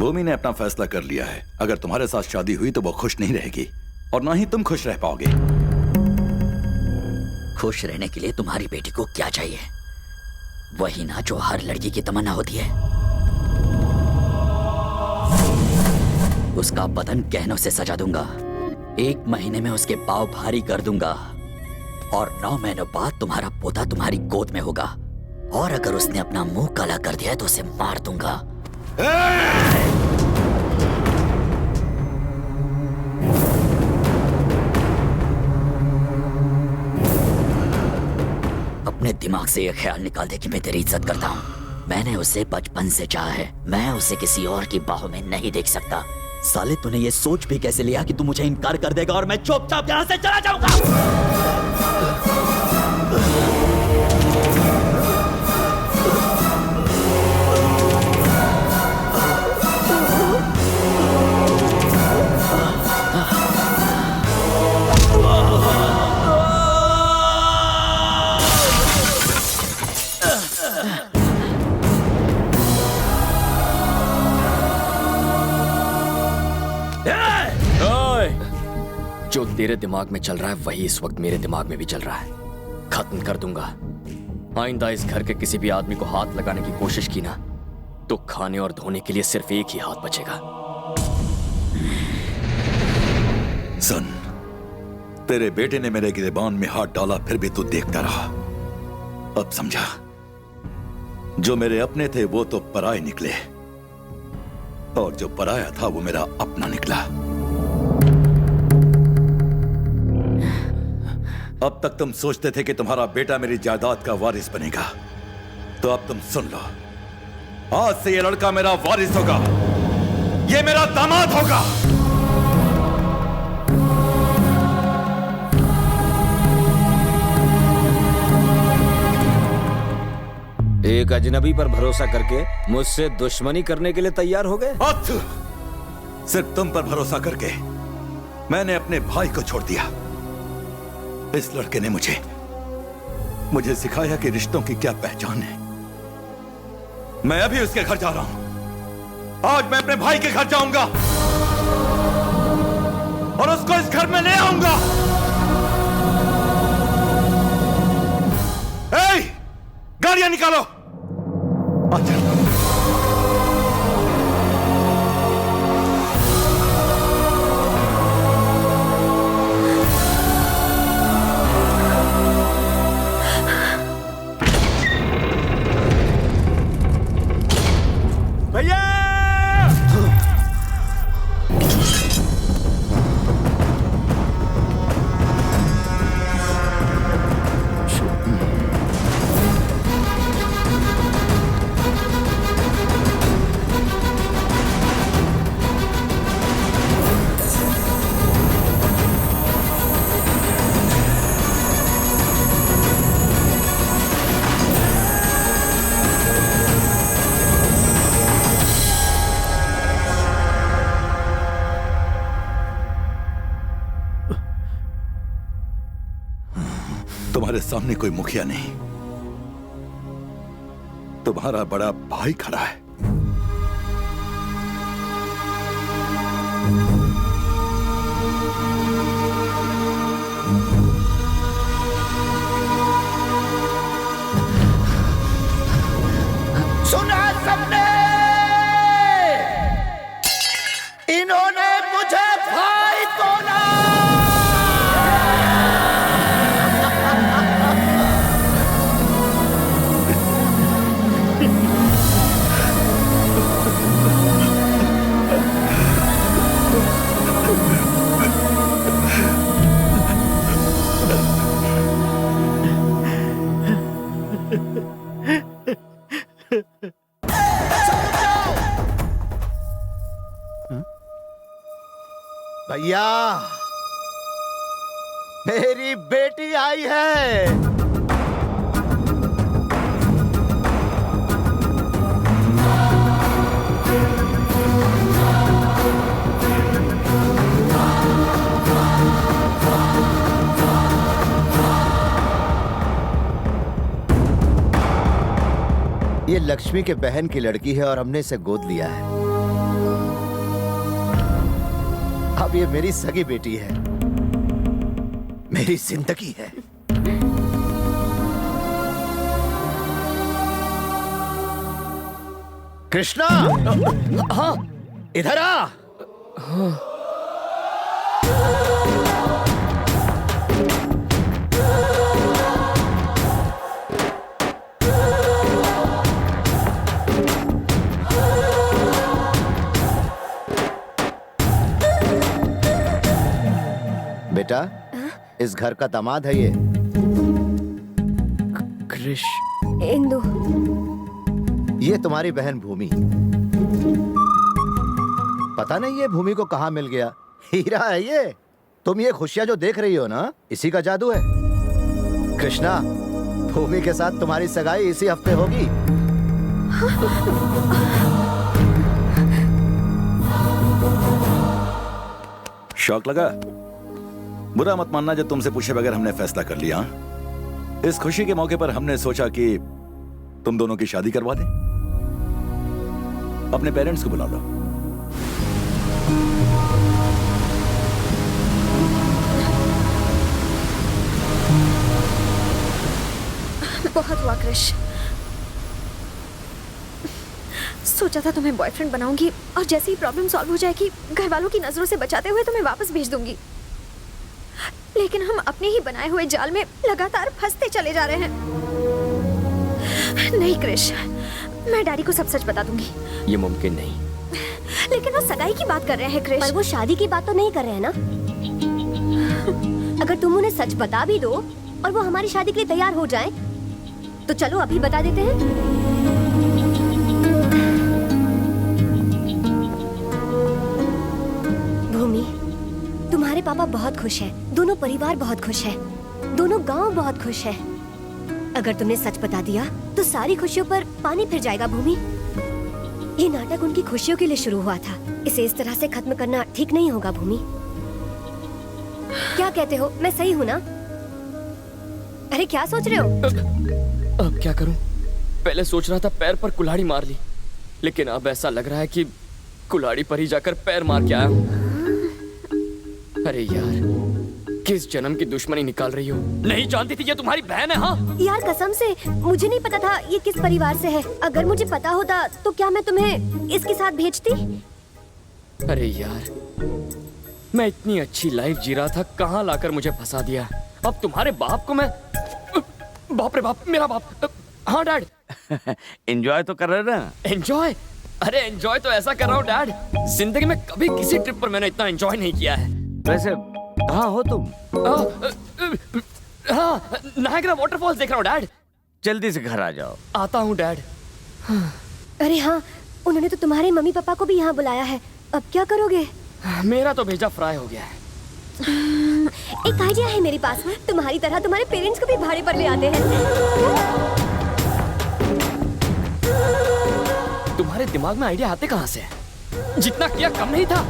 भूमि ने अपना फैसला कर लिया है। अगर तुम्हारे साथ शादी हुई तो वो खुश नहीं रहेगी और ना ही तुम खुश रह पाओगे। खुश रहने के लिए तुम्हारी बेटी को क्या चाहिए? वही ना जो हर लड़की की तमन्ना होती है। उसका बदन गहनों से सजा दूंगा, 1 महीने में उसके पाँव भारी कर दूंगा और 9 महीनों बाद तुम्हारा पोता तुम्हारी गोद में होगा। और अगर उसने अपना मुंह काला कर दिया तो उसे मार दूंगा। अपने दिमाग से यह ख्याल निकाल दे कि मैं तेरी इज्जत करता हूँ। मैंने उसे बचपन से चाहा है, मैं उसे किसी और की बाहों में नहीं देख सकता। साले तूने ये सोच भी कैसे लिया कि तू मुझे इनकार कर देगा और मैं चुपचाप यहाँ से चला जाऊंगा? जो तेरे दिमाग में चल रहा है वही इस वक्त मेरे दिमाग में भी चल रहा है। खत्म कर दूंगा। आइंदा इस घर के किसी भी आदमी को हाथ लगाने की कोशिश की ना तो खाने और धोने के लिए सिर्फ एक ही हाथ बचेगा। सुन, तेरे बेटे ने मेरे गिरेबान में हाथ डाला फिर भी तू देखता रहा। अब समझा, जो मेरे अपने थे वो तो पराये निकले और जो पराया था वो मेरा अपना निकला। अब तक तुम सोचते थे कि तुम्हारा बेटा मेरी जायदाद का वारिस बनेगा, तो अब तुम सुन लो, आज से ये लड़का मेरा वारिस होगा, ये मेरा दामाद होगा। एक अजनबी पर भरोसा करके मुझसे दुश्मनी करने के लिए तैयार हो गए? सिर्फ तुम पर भरोसा करके मैंने अपने भाई को छोड़ दिया। इस लड़के ने मुझे सिखाया कि रिश्तों की क्या पहचान है। मैं अभी उसके घर जा रहा हूं। आज मैं अपने भाई के घर जाऊंगा और उसको इस घर में ले आऊंगा। गाड़ियां निकालो। अच्छा, तुम्हारे सामने कोई मुखिया नहीं, तुम्हारा बड़ा भाई खड़ा है। सुना सबने, इन्होंने मुझे भाई बोला। भैया, मेरी बेटी आई है। ये लक्ष्मी के बहन की लड़की है और हमने इसे गोद लिया है। अब ये मेरी सगी बेटी है, मेरी जिंदगी है। कृष्णा, हाँ इधर आ। बेटा, इस घर का दामाद है ये। क्रिश, इंदु। ये तुम्हारी बहन भूमि। पता नहीं ये भूमि को कहाँ मिल गया, हीरा है ये। तुम ये खुशियां जो देख रही हो ना, इसी का जादू है। कृष्णा, भूमि के साथ तुम्हारी सगाई इसी हफ्ते होगी। शौक लगा? बुरा मत मानना जब तुमसे पूछे बगैर हमने फैसला कर लिया। हाँ? इस खुशी के मौके पर हमने सोचा कि तुम दोनों की शादी करवा दें। अपने पेरेंट्स को बुला लो। बहुत हुआ क्रिश। सोचा था तुम्हें बॉयफ्रेंड बनाऊंगी और जैसे ही प्रॉब्लम सॉल्व हो जाएगी घर वालों की नजरों से बचाते हुए तुम्हें वापस भेज दूंगी, लेकिन हम अपने ही बनाए हुए जाल में लगातार फंसते चले जा रहे हैं। नहीं क्रिश, मैं डैडी को सब सच बता दूंगी। ये मुमकिन नहीं। लेकिन वो सगाई की बात कर रहे हैं क्रिश। पर वो शादी की बात तो नहीं कर रहे हैं ना। अगर तुम उन्हें सच बता भी दो और वो हमारी शादी के लिए तैयार हो जाएं, तो चलो अभी बता देते हैं। भूमि, तुम्हारे पापा बहुत खुश हैं, दोनों परिवार बहुत खुश है, दोनों गांव बहुत खुश है। अगर तुमने सच बता दिया तो सारी खुशियों पर पानी फिर जाएगा। भूमि, ये नाटक उनकी खुशियों के लिए शुरू हुआ था, इसे इस तरह से खत्म करना ठीक नहीं होगा। भूमि, क्या कहते हो? मैं सही हूँ ना? अरे क्या सोच रहे हो? अब क्या करूं? पहले सोच रहा था पैर पर कुल्हाड़ी मार ली, लेकिन अब ऐसा लग रहा है कि कुल्हाड़ी पर ही जाकर पैर मार के आया हूं। अरे यार, किस जन्म की दुश्मनी निकाल रही हो? नहीं जानती थी ये तुम्हारी बहन है। हाँ यार कसम से मुझे नहीं पता था ये किस परिवार से है। अगर मुझे पता होता तो क्या मैं तुम्हें इसके साथ भेजती? अरे यार, मैं इतनी अच्छी लाइफ जी रहा था, कहाँ लाकर मुझे फंसा दिया। अब तुम्हारे बाप को मैं, बाप रे बाप, मेरा बाप। हाँ डैड। एंजॉय तो कर रहे ना? एंजॉय? अरे एंजॉय तो ऐसा कर रहा हूँ डैड, जिंदगी में कभी किसी ट्रिप पर मैंने इतना एंजॉय नहीं किया है। वैसे कहाँ हो तुम? हाँ, नायग्रा वाटरफॉल्स देख रहा हूँ डैड। जल्दी से घर आ जाओ। आता हूँ डैड। अरे हाँ, उन्होंने तो तुम्हारे मम्मी पापा को भी यहाँ बुलाया है। अब क्या करोगे? मेरा तो भेजा फ्राई हो गया है। एक आइडिया है मेरे पास। तुम्हारी तरह तुम्हारे पेरेंट्स को भी भाड़े पर ले आते हैं। तुम्हारे दिमाग में आइडिया आते कहाँ से? जितना किया कम नहीं था।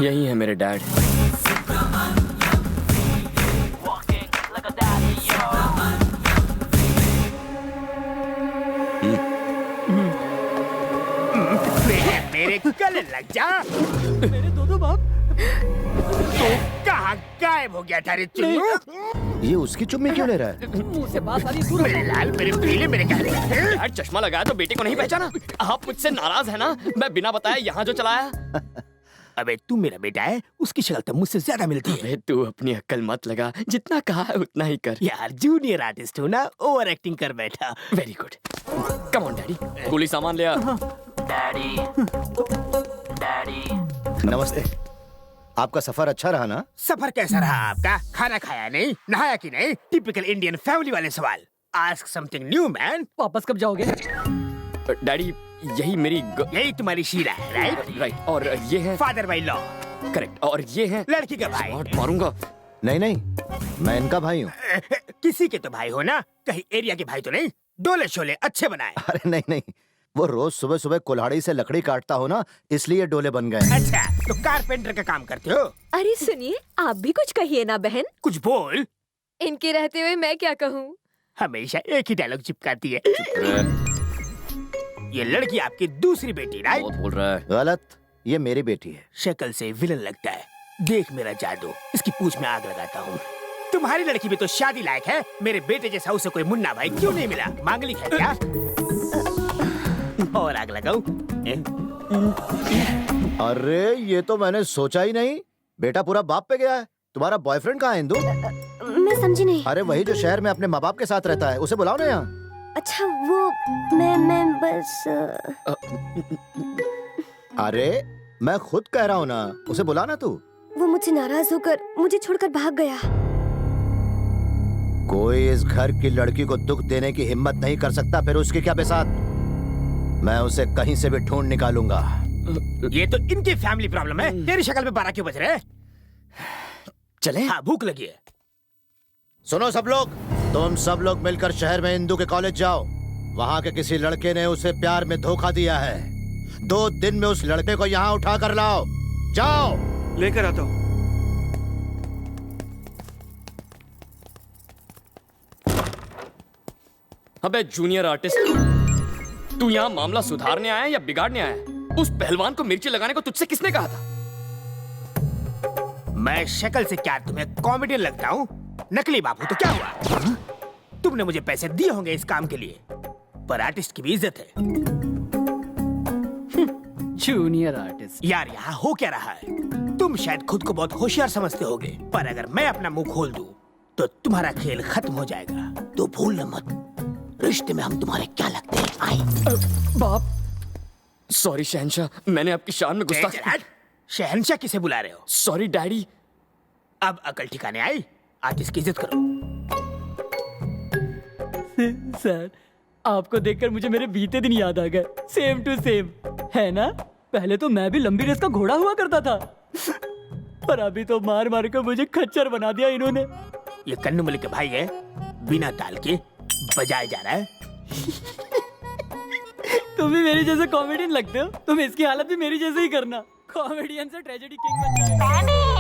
यही है मेरे डैड। मेरे गले लग जा। मेरे दो बाप। तो कहाँ गायब हो गया था रे चुन्नू? ये उसकी चुम्मी क्यों ले रहा है? मुंह से बात सारी दूर। मेरे लाल, मेरे पीले, मेरे काले। डैड चश्मा लगाया तो बेटे को नहीं पहचाना? आप मुझसे नाराज है ना? मैं बिना बताए यहाँ जो चलाया। अबे तू मेरा बेटा है, उसकी शक्ल तो मुझसे ज्यादा मिलती है। अबे तू अपनी अक्ल मत लगा, जितना कहा है उतना ही कर। यार जूनियर आर्टिस्ट हो ना, ओवर एक्टिंग कर बैठा। Very good. Come on daddy, गोली सामान ले आ। Daddy, daddy. नमस्ते। आपका सफर अच्छा रहा ना? सफर कैसा रहा आपका? खाना खाया नहीं, नहाया कि नहीं? टिपिकल इंडियन फैमिली वाले सवाल। Ask something new man. वापस कब जाओगे? डैडी, यही मेरी यही तुम्हारी शीला है, राइट? राइट। और ये है फादर बाई लॉ। करेक्ट। और ये है लड़की का भाई। शॉट मारूंगा। नहीं नहीं, मैं इनका भाई हूँ। किसी के तो भाई हो ना, कहीं एरिया के भाई तो नहीं? डोले शोले अच्छे बनाए। अरे नहीं नहीं, वो रोज सुबह सुबह कुल्हाड़ी से लकड़ी काटता हो ना, इसलिए डोले बन गए। अच्छा, तो कारपेंटर का काम करते हो? अरे सुनिए, आप भी कुछ कहिए ना बहन। कुछ बोल। इनके रहते हुए मैं क्या कहूँ? हमेशा एक ही डायलॉग चिपकाती है। ये लड़की आपकी दूसरी बेटी, राइट? बहुत बोल रहा है। गलत, ये मेरी बेटी है। शक्ल से विलन लगता है। देख मेरा जादू, इसकी पूंछ में आग लगाता हूँ। तुम्हारी लड़की भी तो शादी लायक है। मेरे बेटे जैसा उसे कोई मुन्ना भाई क्यों नहीं मिला? मांगलिक है क्या? और आग लगाऊं? अरे ये तो मैंने सोचा ही नहीं। बेटा पूरा बाप पे गया है। तुम्हारा बॉयफ्रेंड कहाँ है इंदु? मैं समझी नहीं। अरे वही जो शहर में अपने माँ बाप के साथ रहता है, उसे बुलाओ ना यहाँ। अच्छा वो मैं बस अरे मैं खुद कह रहा हूँ ना, उसे बुला ना तू। वो मुझसे नाराज होकर मुझे छोड़कर भाग गया। कोई इस घर की लड़की को दुख देने की हिम्मत नहीं कर सकता, फिर उसकी क्या बेसात। मैं उसे कहीं से भी ढूंढ निकालूंगा। ये तो इनकी फैमिली प्रॉब्लम है। तेरी शक्ल में 12 क्यों बज रहे हैं? चले? हाँ, भूख लगी है। सुनो सब लोग, तुम सब लोग मिलकर शहर में इंदु के कॉलेज जाओ। वहाँ के किसी लड़के ने उसे प्यार में धोखा दिया है। 2 दिन में उस लड़के को यहाँ उठा कर लाओ। जाओ। लेकर आता हूं। अबे जूनियर आर्टिस्ट, तू यहाँ मामला सुधारने आया है या बिगाड़ने आया है? उस पहलवान को मिर्ची लगाने को तुझसे किसने कहा था? मैं शक्ल से क्या तुम्हें कॉमेडियन लगता हूँ? नकली बाबू तो क्या हुआ? तुमने मुझे पैसे दिए होंगे इस काम के लिए, पर आर्टिस्ट की भी इज्जत है। जूनियर आर्टिस्ट यार यहाँ हो क्या रहा है? तुम शायद खुद को बहुत होशियार समझते होगे, पर अगर मैं अपना मुंह खोल दूं तो तुम्हारा खेल खत्म हो जाएगा। तो भूलना मत, रिश्ते में हम तुम्हारे क्या लगते हैं? आई बाप, सॉरी शहंशाह, मैंने आपकी शान में गुस्ताखी। शहंशाह किसे बुला रहे हो? Sorry daddy. अब अकल ठिकाने आई? आर्टिस्ट की इज्जत करो। सर, आपको देखकर मुझे मेरे बीते दिन याद आ गए। सेम टू सेम, है ना? पहले तो मैं भी लंबी रेस का घोड़ा हुआ करता था, पर अभी तो मार मार कर मुझे खच्चर बना दिया इन्होंने। ये कन्नू मलिक के भाई है, बिना ताल के बजाया जा रहा है। तुम भी मेरे जैसे कॉमेडियन लगते हो। तुम इसकी हालत भी मेरी जैसे ही करना। कॉमेडियन से ट्रेजेडी किंग बन जाएगा।